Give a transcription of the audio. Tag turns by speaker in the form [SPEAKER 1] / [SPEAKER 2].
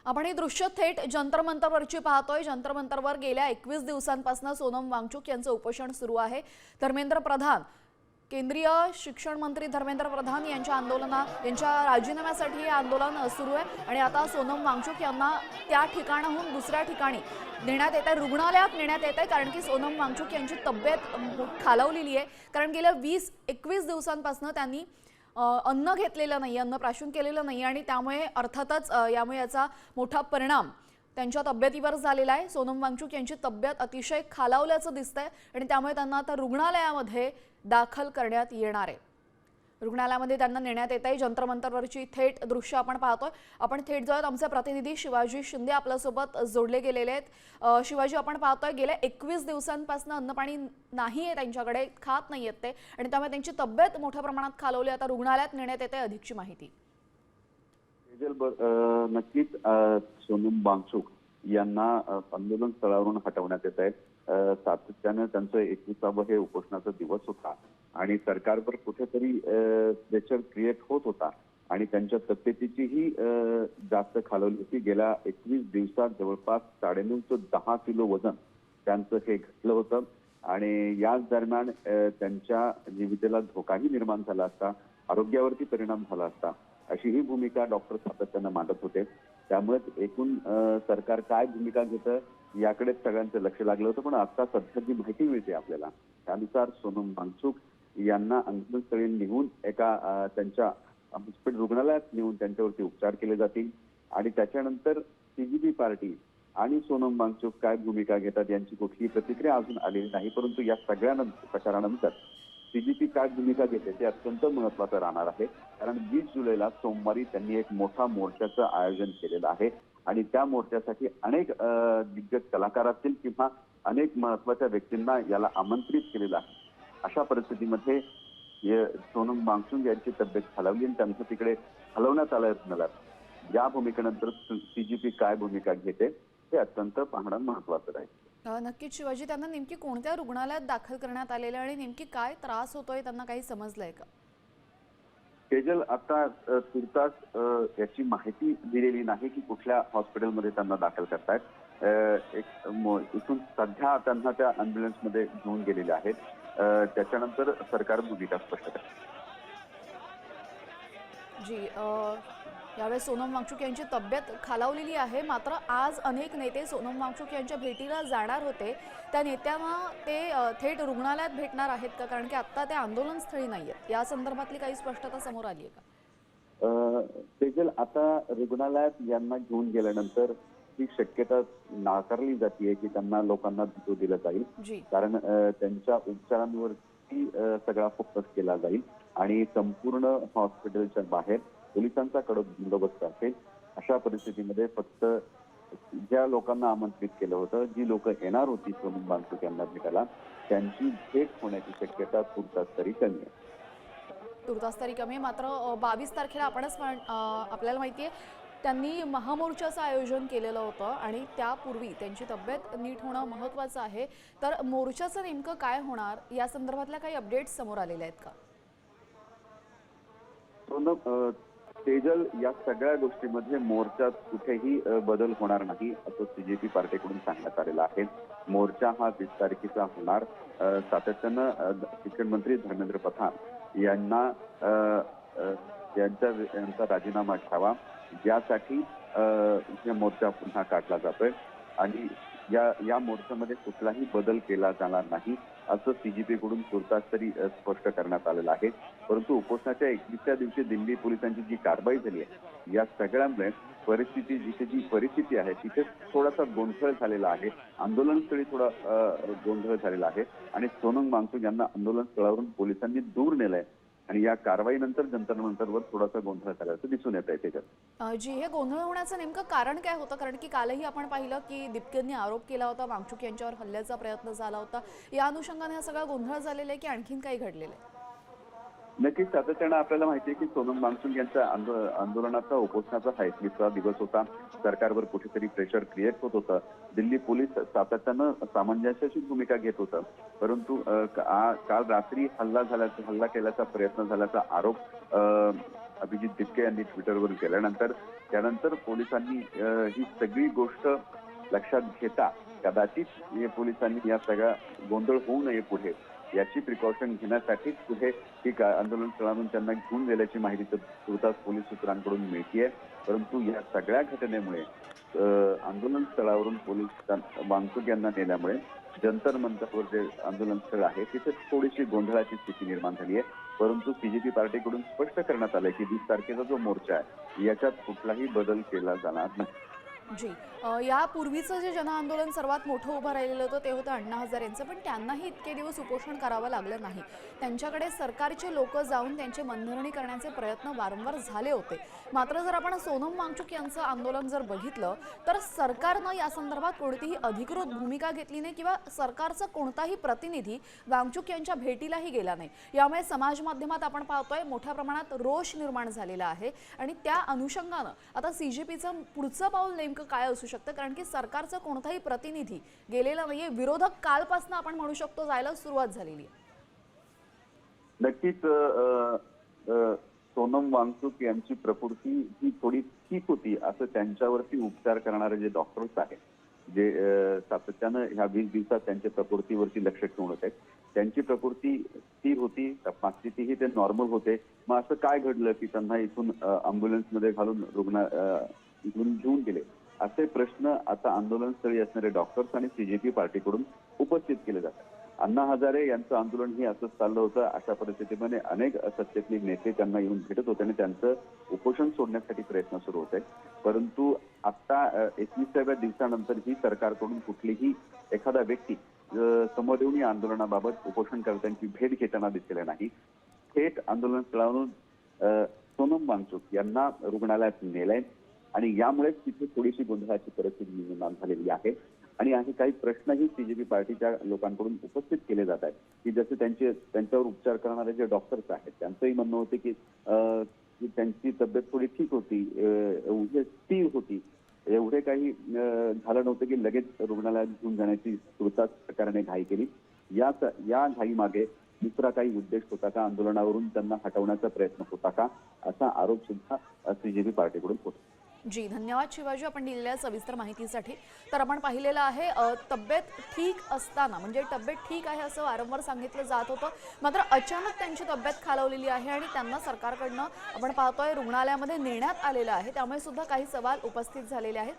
[SPEAKER 1] आपण हे दृश्य थेट जंतर मंतरवरची पाहतोय। जंतर मंतरवर गेल्या 21 दिवसांपासून सोनम वांगचुक यांचं उपोषण सुरू आहे। धर्मेंद्र प्रधान, केंद्रीय शिक्षण मंत्री धर्मेंद्र प्रधान यांच्या राजीनाम्यासाठी हे आंदोलन सुरू आहे आणि आता सोनम वांगचुक यांना त्या ठिकाणाहून दुसऱ्या ठिकाणी नेण्यात येत आहे, रुग्णालयात नेण्यात येत आहे, कारण की सोनम वांगचुक यांची तब्येत खालावलेली आहे। कारण गेल्या 20-21 दिवसांपासून त्यांनी अन्न घेतलेलं नाही, अन्न प्राशन केलेलं नाही आणि त्यामुळे अर्थातच याचा मोठा परिणाम त्यांच्या तब्येतीवर झालेला आहे। सोनम वांगचुक यांची तब्येत अतिशय खालावल्याचं दिसतंय आणि त्यामुळे त्यांना आता रुग्णालयामध्ये दाखल करण्यात येणार आहे। रुग्णालयामध्ये त्यांना नेण्यात येत आहे। जंतर मंतरवरची थेट दृश्य आपण पाहतोय। आपण थेट जाऊयात, आमचे प्रतिनिधी शिवाजी शिंदे आपल्यासोबत जोडले गेलेले आहेत। शिवाजी, आपण पाहतोय गेल्या 21 दिवसांपासून अन्नपाणी नाही आहे त्यांच्याकडे, खात नाहीयेत ते आणि त्यामुळे त्यांची तब्येत मोठ्या प्रमाणात खालावली, आता रुग्णालयात नेण्यात येते। अधिकची माहिती
[SPEAKER 2] नक्कीच सोनम वांगचुक यांना आंदोलन स्थळावरून हटवण्यात येत आहे। सातत्याने त्यांचं 21वावं हे उपोषणाचा दिवस होता आणि सरकारवर कुठेतरी प्रेशर क्रिएट होत होता आणि त्यांच्या तब्येतीचीही जास्त खालावली होती। गेल्या 21 दिवसात जवळपास 9.5 ते 10 किलो वजन त्यांचं हे घटलं होतं आणि याच दरम्यान त्यांच्या जीविताला धोकाही निर्माण झाला असता, आरोग्यावरती परिणाम झाला असता, अशी ही भूमिका डॉक्टर सातत्याने मांडत होते। त्यामुळे एकूण सरकार काय भूमिका घेतं याकडेच सगळ्यांचं लक्ष लागलं होतं। पण आता सध्या जी माहिती मिळते आपल्याला त्यानुसार सोनम वांगचुक यांना आंदोलनस्थळी नेऊन एका त्यांच्या हॉस्पिटल रुग्णालयात नेऊन त्यांच्यावरती उपचार केले जातील आणि त्याच्यानंतर सीजीपी पार्टी आणि सोनम वांगचुक काय भूमिका घेतात यांची कुठलीही प्रतिक्रिया अजून आलेली नाही। परंतु या सगळ्या प्रकारानंतर सीजीपी काय भूमिका घेते ते अत्यंत महत्त्वाचं राहणार आहे, कारण 20 जुलैला सोमवारी त्यांनी एक मोठा मोर्चाचं आयोजन केलेलं आहे आणि त्या मोर्चासाठी अनेक दिग्गज कलाकार असतील किंवा अनेक महत्त्वाच्या व्यक्तींना याला आमंत्रित केलेलं आहे। अशा परिस्थितीमध्ये सोनम वांगचुक यांची तब्येत खालावली आणि त्यांचं तिकडे हलवण्यात आलं रुग्णालयात। या भूमिकेनंतर सीजीपी काय भूमिका घेते हे अत्यंत पाहणं महत्त्वाचं राहील।
[SPEAKER 1] नक्कीच शिवाजी, त्यांना नेमकी कोणत्या रुग्णालयात दाखल करण्यात आलेलं आणि नेमकी काय त्रास होतोय त्यांना काही समजलंय का?
[SPEAKER 2] तेजल, आता तुर्तास याची माहिती दिलेली नाही की कुठल्या हॉस्पिटलमध्ये त्यांना दाखल करतायत। इथून सध्या त्यांना त्या अँब्युलन्समध्ये घेऊन गेलेले आहेत। त्याच्यानंतर सरकार भूमिका स्पष्ट करेल।
[SPEAKER 1] जी, यावेळी सोनम वांगचुक यांची तब्येत खालावलेली आहे, मात्र आज अनेक नेते सोनम वांगचुक यांच्या भेटीला जाणार होते। त्या नेत्यांना ते थेट रुग्णालयात भेटणार आहेत का? कारण की आता ते आंदोलनस्थळी नाहीयेत। या संदर्भातली काही स्पष्टता समोर आली आहे का?
[SPEAKER 2] तेजल, आता रुग्णालयात यांना घेऊन गेल्यानंतर ही शक्यता नाकारली जाते की त्यांना लोकांना भेटू दिलं जाईल, कारण त्यांच्या उपचारांवरती सगळा फोकस केला जाईल आणि संपूर्ण हॉस्पिटलच्या बाहेर पोलिसांचा कडक बंदोबस्त असेल। अशा परिस्थितीमध्ये फक्त ज्या लोकांना आमंत्रित केलं होतं, जी लोक येणार होती सोनम वांगचुक यांना भेटायला, त्यांची भेट होण्याची शक्यता तुर्तास तरी कमी आहे।
[SPEAKER 1] तुर्तास तरी कमी, मात्र 22 तारखेला आपल्याला माहिती आहे त्यांनी महामोर्चाचं आयोजन केलेलं होतं आणि त्यापूर्वी त्यांची तब्येत नीट होणं महत्त्वाचं आहे। तर मोर्चाचं नेमकं काय होणार या संदर्भातल्या काही अपडेट्स समोर आलेल्या आहेत का?
[SPEAKER 2] तेजल, या सगळ्या गोष्टीमध्ये मोर्चात कुठेही बदल होणार नाही असं सीजेपी पार्टीकडून सांगण्यात आलेलं आहे। मोर्चा हा 20 तारखेचा होणार। सातत्यानं शिक्षण मंत्री धर्मेंद्र प्रधान यांचा राजीनामा घ्यावा यासाठी मोर्चा पुन्हा काढला जातोय आणि या मोर्चामध्ये कुठलाही बदल केला जाणार नाही असं सीजीपी कडून तुर्तास तरी स्पष्ट करण्यात आलेलं आहे। परंतु उपोषणाच्या 21व्या दिवशी दिल्ली पोलिसांची जी कारवाई झाली आहे या सगळ्यामुळे जिथे जी परिस्थिती आहे तिथे थोडासा गोंधळ झालेला आहे। आंदोलनस्थळी थोडा गोंधळ झालेला आहे आणि सोनम वांगचुक यांना आंदोलन स्थळावरून पोलिसांनी दूर नेलंय आणि या कारवाईनंतर जंतर मंतरवर थोडासा गोंधळ झाल्याचं दिसून येत आहे। त्याच्यात
[SPEAKER 1] जी, हे गोंधळ होण्याचं नेमकं कारण काय होतं? कारण की कालही आपण पाहिलं की दीप्तींनी आरोप केला होता वांगचुक यांच्यावर हल्ल्याचा प्रयत्न झाला होता। या अनुषंगाने हा सगळा गोंधळ झालेला आहे की आणखीन काही घडलेलं आहे?
[SPEAKER 2] नक्कीच सातत्यानं आपल्याला माहिती आहे की सोनम वांगचुक यांच्या आंदोलनाचा उपोषणाचा हा 21वा दिवस होता। सरकारवर कुठेतरी प्रेशर क्रिएट होत होतं। दिल्ली पोलीस सातत्यानं सामंजस्याची भूमिका घेत होतं, परंतु काल रात्री हल्ला केल्याचा प्रयत्न झाल्याचा आरोप अभिजित दिपके यांनी ट्विटरवर केल्यानंतर त्यानंतर पोलिसांनी ही सगळी गोष्ट लक्षात घेता कदाचित हे पोलिसांनी या सगळ्या गोंधळ होऊ नये पुढे याची प्रिकॉशन घेण्यासाठीच पुढे ही आंदोलन स्थळावरून त्यांना घेऊन गेल्याची माहिती तर तुर्तास पोलीस सूत्रांकडून मिळतीये. परंतु या सगळ्या घटनेमुळे आंदोलन स्थळावरून पोलीस वांगचूक यांना नेल्यामुळे जंतर मंतरवर जे आंदोलन स्थळ आहे तिथे थोडीशी गोंधळाची स्थिती निर्माण झाली आहे. परंतु सीजेपी पार्टीकडून स्पष्ट करण्यात आलंय की 20 तारखेचा जो मोर्चा आहे याच्यात कुठलाही बदल केला जाणार नाही.
[SPEAKER 1] जी यापूर्वीचं जे जनआंदोलन सर्वात मोठं उभं राहिलेलं होतं ते होतं अण्णा हजारेंचं, पण त्यांनाही इतके दिवस उपोषण करावं लागलं नाही. त्यांच्याकडे सरकारचे लोक जाऊन त्यांची मनधरणी करण्याचे प्रयत्न वारंवार झाले होते. मात्र जर आपण सोनम वांगचुक यांचं आंदोलन जर बघितलं तर सरकारनं या संदर्भात कोणतीही अधिकृत भूमिका घेतली नाही किंवा सरकारचा कोणताही प्रतिनिधी वांगचुक यांच्या भेटीलाही गेला नाही. यामुळे समाज माध्यमात आपण पाहतोय मोठ्या प्रमाणात रोष निर्माण झालेला आहे आणि त्या अनुषंगानं आता सीजेपीचं पुढचं पाऊल नेमकं काय असू शकतं, कारण की सरकारचा कोणताही प्रतिनिधी गेलेला नाहीये. विरोधक कालपासून आपण म्हणू शकतो जायला सुरुवात झालेली आहे.
[SPEAKER 2] नक्कीच सोनम वांगचुक यांची प्रकृती ही थोडी ठीक होती असं त्यांच्यावरती उपचार करणारे जे डॉक्टर्स आहेत जे सातत्यानं ह्या 20 दिवसात त्यांच्या प्रकृतीवरती लक्ष ठेवून होते त्यांची प्रकृती स्थिर होती, तपासणीही ते नॉर्मल होते. मग असं काय घडलं की त्यांना इथून अँब्युलन्समध्ये घालून इथून घेऊन गेले असे प्रश्न आता आंदोलनस्थळी असणारे डॉक्टर्स आणि सीजेपी पार्टीकडून उपस्थित केले जातात. अण्णा हजारे यांचं आंदोलन ही असंच चाललं होतं. अशा परिस्थितीमध्ये अनेक सत्तेतले नेते त्यांना येऊन भेटत होते आणि त्यांचं उपोषण सोडण्यासाठी प्रयत्न सुरू होते. परंतु आता 21व्या दिवसानंतर ही सरकारकडून कुठलीही एखादा व्यक्ती समोर येऊन या आंदोलनाबाबत उपोषणकर्त्यांची भेट घेताना दिसले नाही. थेट आंदोलन स्थळावरून सोनम वांगचुक यांना रुग्णालयात नेलंय आणि यामुळेच तिथे थोडीशी गोंधळाची परिस्थिती निर्माण झालेली आहे. आणि काही प्रश्नही सीजेपी पार्टीच्या लोकांकडून उपस्थित केले जात आहेत की जसे त्यांच्यावर उपचार करणारे जे डॉक्टर्स आहेत त्यांचंही म्हणणं होतं की त्यांची तब्येत थोडी ठीक होती, एवढी स्थिर होती, एवढे काही झालं नव्हतं की लगेच रुग्णालयात घेऊन जाण्याची तुर्तास सरकारने घाई केली. या घाई मागे दुसरा काही उद्देश होता का, आंदोलनावरून त्यांना हटवण्याचा प्रयत्न होता का, असा आरोप सुद्धा सीजेपी पार्टीकडून होता.
[SPEAKER 1] जी धन्यवाद शिवाजी आपण दिलेल्या सविस्तर माहितीसाठी. तर आपण पाहिलेलं आहे तब्येत ठीक असताना म्हणजे तब्येत ठीक आहे असं वारंवार सांगितलं जात होतं, मात्र अचानक त्यांची तब्येत खालावलेली आहे आणि त्यांना सरकारकडनं आपण पाहतोय रुग्णालयामध्ये नेण्यात आलेलं आहे. त्यामुळे सुद्धा काही सवाल उपस्थित झालेले आहेत.